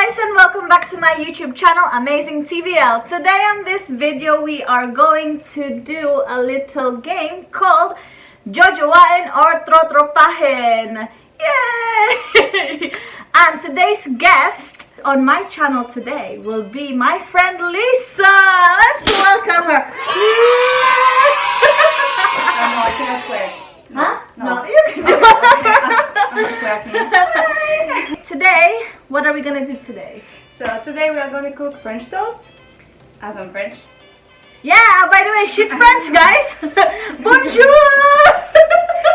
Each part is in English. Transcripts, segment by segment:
guys, and welcome back to my YouTube channel, Amazing TVL. Today on this video we are going to do a little game called Jojowain O Trotropahin. Yay! And today's guest on my channel today will be my friend Lisa. Let's welcome her. No, I cannot swear. Huh? No. You can do I'm not swearing. Today, what are we gonna do today? So today we are going to cook French toast, as I'm French. Yeah, by the way, she's French, guys. Bonjour!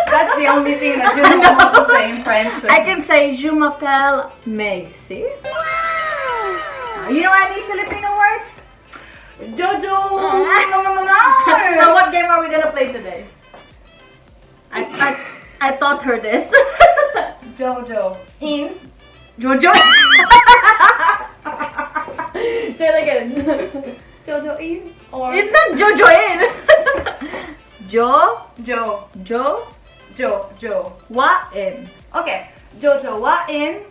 That's the only thing that you know how to say in French. I can say je m'appelle May. See? Wow. You know any Filipino words? Jojo! So what game are we gonna play today? I taught her this. Jojo. In Jojo. Say it again. Jojo in or It's not Jojo in. Jo wa in Okay. Jojowain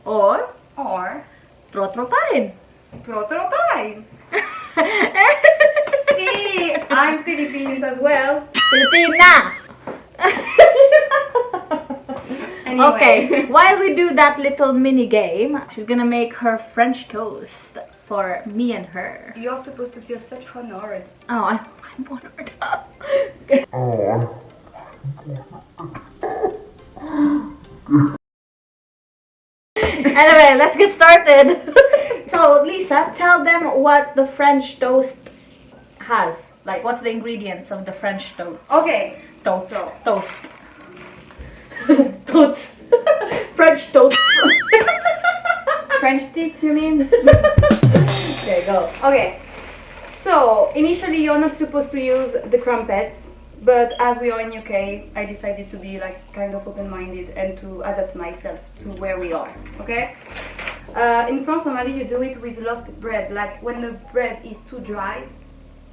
or or Trotropahin. Trotropahin. See, I'm Philippines as well. Filipina. Anyway. Okay, while we do that little mini game, she's gonna make her French toast for me and her. You're supposed to feel such honored. Oh, I'm honored. Anyway, let's get started. So, Lisa, tell them what the French toast has. Like, what's the ingredients of the French toast? Okay. Toast. So, Toast. Toast. French toast. French tits, you mean? Okay, go. Okay. So, initially you're not supposed to use the crumpets, but as we are in UK, I decided to be like kind of open-minded and to adapt myself to where we are. Okay? In France, normally you do it with lost bread. Like when the bread is too dry,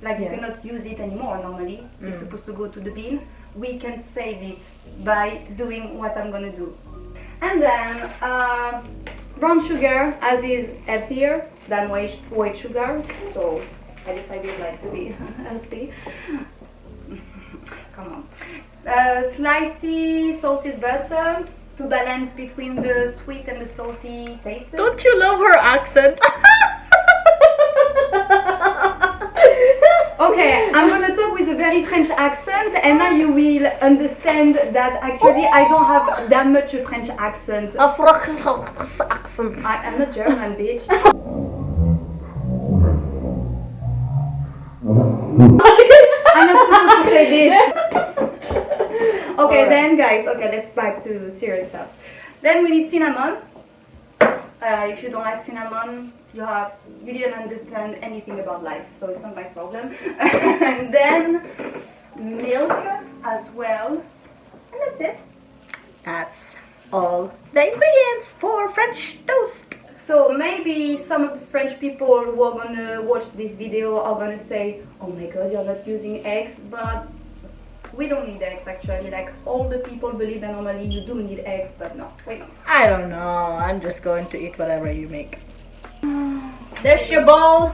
like you cannot use it anymore normally. It's supposed to go to the bin. We can save it by doing what I'm gonna do. And then brown sugar, as is healthier than white sugar. So I decided like to be healthy. Come on. Slightly salted butter to balance between the sweet and the salty tastes. Don't you love her accent? Okay, I'm gonna talk with a very French accent, and now you will understand that actually I don't have that much a French accent. A French accent. I'm not German, bitch. I'm not supposed to say bitch. Okay, then guys, okay, let's back to serious stuff. Then we need cinnamon. If you don't like cinnamon, you didn't understand anything about life, so it's not my problem. And then milk as well, and that's it. That's all the ingredients for French toast. So maybe some of the French people who are gonna watch this video are gonna say, oh my god, you're not using eggs, but we don't need eggs actually. Like all the people believe that normally you do need eggs, but no, we don't. I don't know. I'm just going to eat whatever you make. There's your bowl.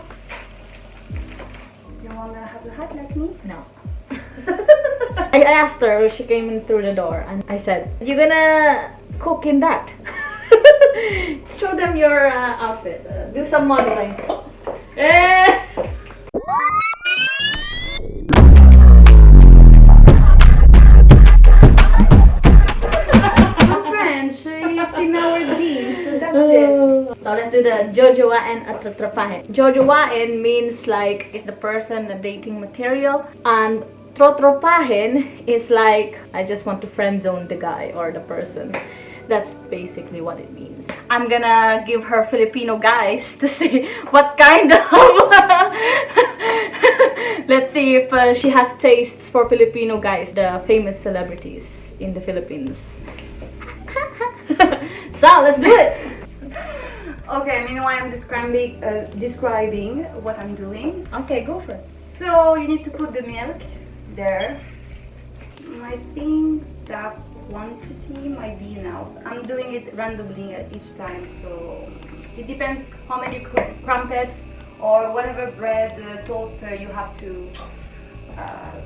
You wanna have a hat like me? No. I asked her when she came in through the door, and I said, "You gonna cook in that?" Show them your outfit. Do some modeling. Eh. It's in our genes, so that's it. So let's do the Jojowain O Trotropahin. Jojowain means like it's the person, the dating material, and Trotropahin is like I just want to friend zone the guy or the person. That's basically what it means. I'm gonna give her Filipino guys to see what kind of let's see if she has tastes for Filipino guys, the famous celebrities in the Philippines. So let's do it. Okay, meanwhile I'm describing what I'm doing. Okay, go for it. So you need to put the milk there. I think that quantity might be enough. I'm doing it randomly at each time, so it depends how many crumpets or whatever bread toaster you have to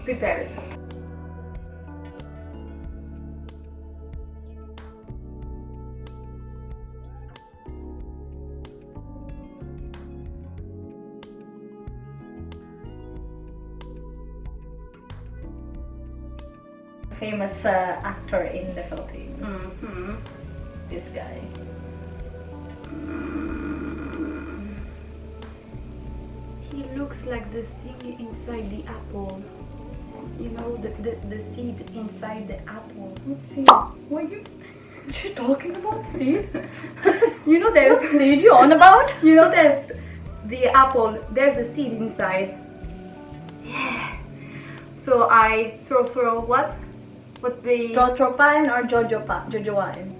prepare it. Famous actor in the Philippines. Mm-hmm. This guy. He looks like the thing inside the apple. You know, the seed inside the apple. What seed? What are you talking about? Seed? You know there's What seed you on about? You know there's the apple, there's a seed inside. Yeah. So I throw what? What's the... Trotropahin or Jojowain? Jojowain.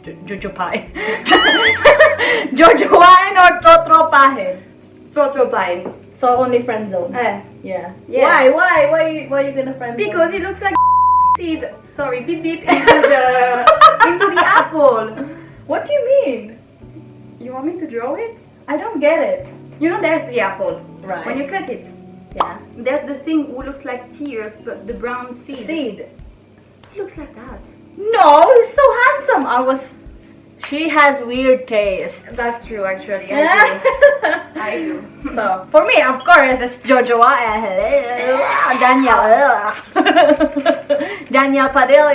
Jojowain or Trotropahin? Trotropahin. So only friend zone. Yeah. Yeah. Why you gonna friend zone? Because it looks like seed. Sorry, beep beep into the apple. What do you mean? You want me to draw it? I don't get it. You know there's the apple. Right. When you cut it, Yeah. there's the thing who looks like tears, but the brown seed. Seed. It looks like that. No, he's so handsome. She has weird taste. That's true, actually. Yeah. I do. So for me, of course, it's Jojowain. Daniel. Daniel Padilla.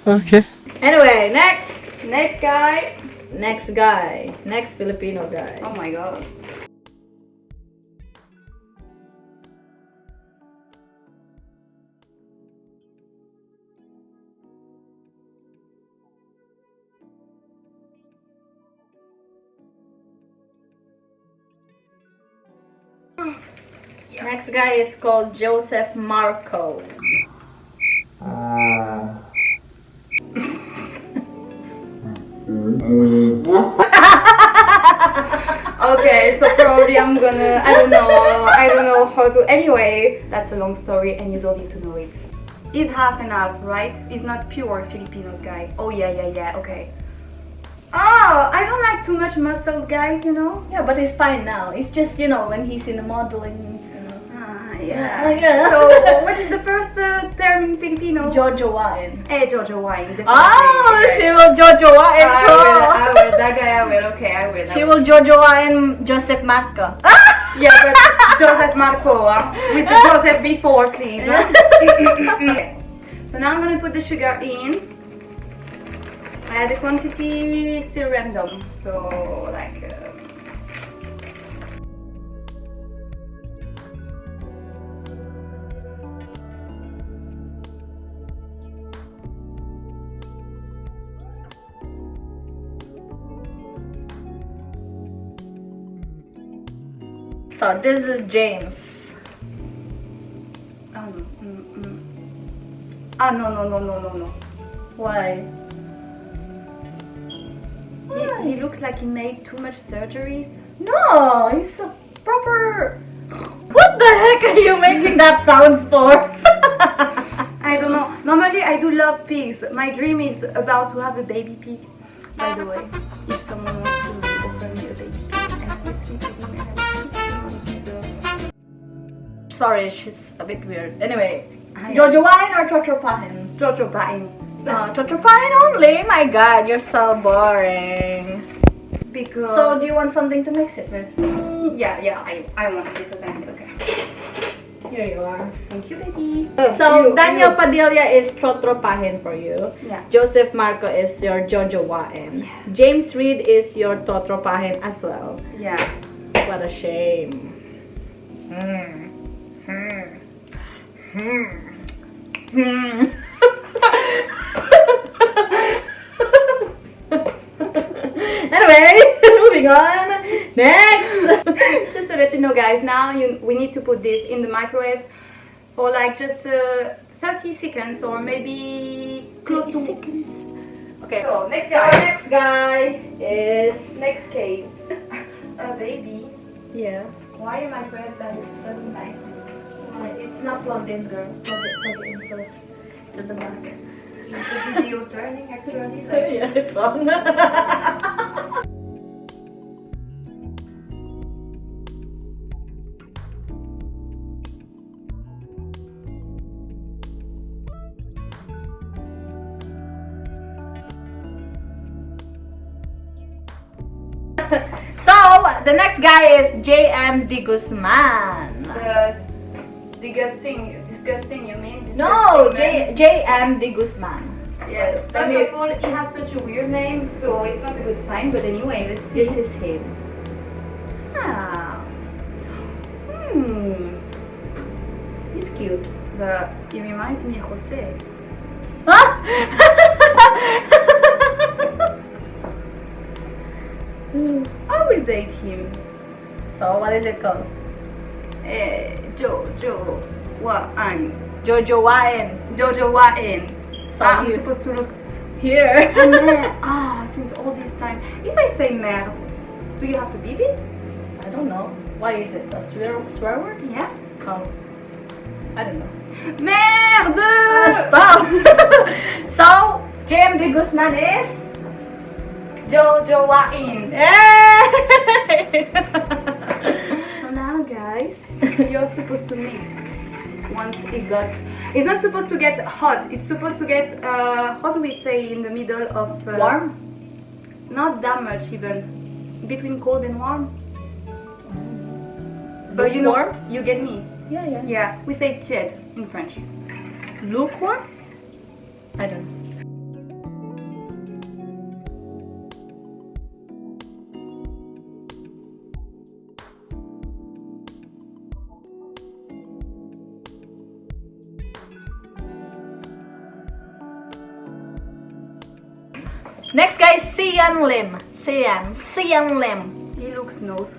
Okay. Anyway, next guy. Next Filipino guy. Oh my god. Next guy is called Joseph Marco. Okay, so probably I'm gonna, I don't know how to, anyway, that's a long story and you don't need to know it. He's half and half, right? He's not pure Filipinos guy. Oh yeah, okay. Oh, I don't like too much muscle guys, you know? Yeah, but he's fine now. It's just, when he's in the modeling, Yeah. So, what is the first term in Filipino? Jojowain. Jojowain. Oh, she will Jojowain. I will. That guy, I will. Okay, I will. She will Jojowain Joseph Matka. Yeah, but Joseph Marco, with the Joseph before, please. Okay. So now I'm gonna put the sugar in. The quantity is still random, so like. So this is James. No. Why? He looks like he made too much surgeries. No, he's a proper. What the heck are you making that sounds for? I don't know. Normally I do love pigs. My dream is about to have a baby pig. By the way, if someone wants to offer me a baby pig and I will sleep with him and I will sleep with him. Sorry, she's a bit weird. Anyway, Jojowain or Trotropahin? Trotropahin. Trotropahin only? My god, you're so boring. Because... So, do you want something to mix it with? Yeah, I want it because I'm okay. Here you are. Thank you, baby. So, Daniel Padilla is Trotropahin for you. Yeah. Joseph Marco is your Jojowain. Yeah. James Reed is your Trotropahin as well. Yeah. What a shame. Anyway, moving on. Next. Just to let you know, guys, now we need to put this in the microwave for like just 30 seconds or maybe close to seconds. Okay. So next guy is next case. Baby. yeah. Why your microwave doesn't like? It's not plugged in, girl. Plug it in first. It's at the back. Is the video turning actually? Like, Yeah, it's on. So, the next guy is JM De Guzman. the disgusting, you mean? No, Disgusting man? JM De Guzman. Yeah, first of all, he has such a weird name, so it's not a good sign, but anyway, let's see. This is him. Ah. He's cute. But he reminds me of Jose. Huh? I will date him. So, what is it called? Jojowain. Jojowain. So I'm you- supposed to look. Here. Since all this time. If I say merde, do you have to beep it? I don't know. Why is it a swear word? Yeah. Oh. I don't know. Merde! Stop! So, JM De Guzman is? Jojowain. Hey! So now, guys, you're supposed to mix. Once it's not supposed to get hot. It's supposed to get, how do we say, in the middle of Warm? Not that much even. Between cold and warm. But you know, Lukewarm? you get me. Yeah, yeah. Yeah, we say tiède in French. Lukewarm? I don't know. Next guy is Sian Lim. Sian Lim. He looks naughty.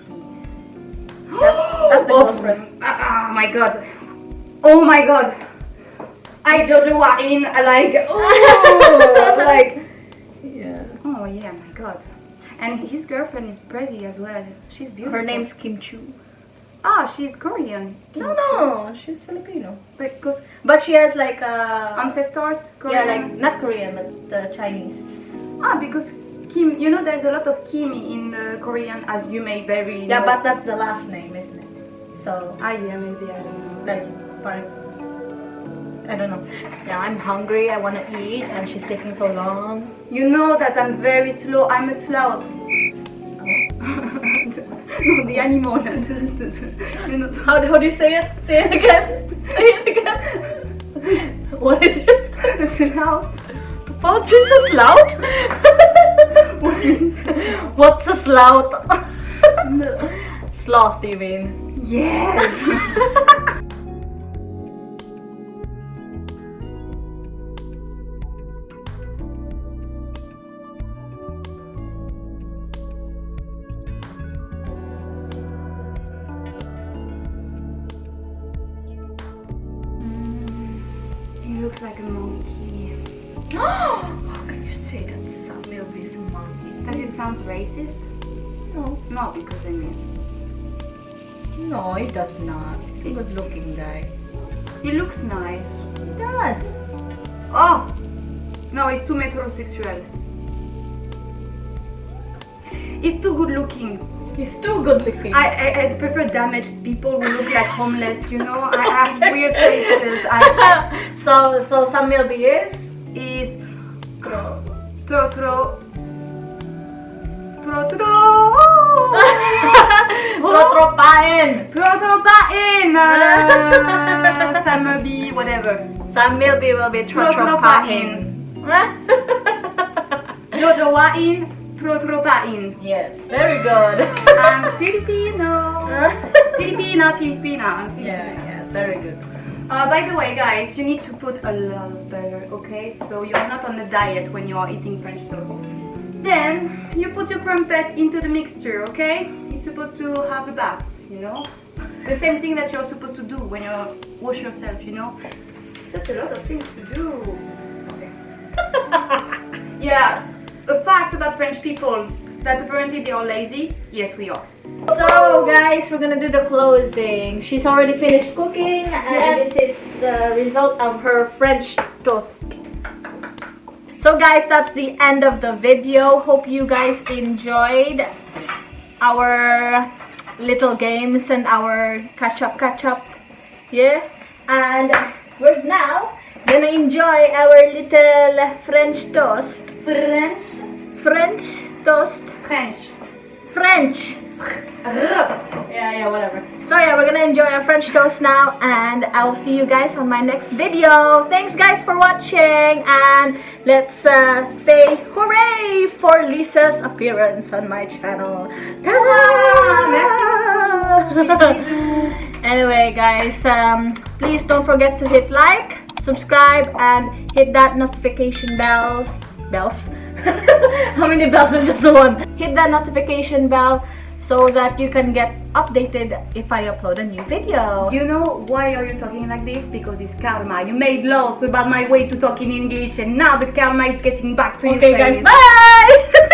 That's the girlfriend. Oh my god. Oh my god. I Jojowain like like Yeah. oh yeah, my god. And his girlfriend is pretty as well. She's beautiful. Her name's Kim Chu. She's Korean. No, she's Filipino. Because But she has like ancestors yeah, Korean. like not Korean but Chinese. Because Kim, you know there's a lot of Kim in Korean, as you may very Yeah, know. but that's the last name, isn't it? So yeah, maybe, I don't know. like part. I don't know. Yeah, I'm hungry. I want to eat, and she's taking so long. You know that I'm very slow. I'm a sloth. No, the animal. You know. How do you say it? Say it again. Say it again. What is it? A sloth. Oh, Jesus, loud. What means? What's a sloth? No. Sloth, you mean? Yes. He looks like a monkey. How can you say that Samuel is a monkey? Does it sound racist? No. No, because I mean, No, he does not. He's a good-looking guy. he looks nice. He does. Oh! No, he's too metrosexual. He's too good looking. He's too good-looking. I prefer damaged people who look like homeless, you know? I have weird tastes. So Samuel B is? Is Tro. Trotropahin. Trotropahin! Summer bee, whatever. Samuel B will be Trotropahin. Jojowain Trotropahin. Yes, very good. I'm Filipino. Filipina. Yes, very good. By the way, guys, you need to put a lot of butter, okay? So you're not on a diet when you are eating French toast. Then you put your crumpet into the mixture, okay? You're supposed to have a bath, you know? The same thing that you're supposed to do when you wash yourself, you know? Such a lot of things to do. Okay. Yeah, a fact about French people, that apparently they are lazy. Yes, we are. So guys, we're gonna do the closing. She's already finished cooking, and Yes. this is the result of her French toast. So guys, that's the end of the video. Hope you guys enjoyed our little games and our catch up. Yeah, and we're now gonna enjoy our little French toast. French toast. French. Yeah, whatever. So yeah, we're gonna enjoy our French toast now, and I will see you guys on my next video. Thanks guys for watching, and let's say hooray for Lisa's appearance on my channel. Anyway guys, please don't forget to hit like, subscribe, and hit that notification bells. How many bells is just one? Hit that notification bell so that you can get updated if I upload a new video. You know why are you talking like this? Because it's karma. You made laws about my way to talk in English, and now the karma is getting back to you. Okay guys, bye!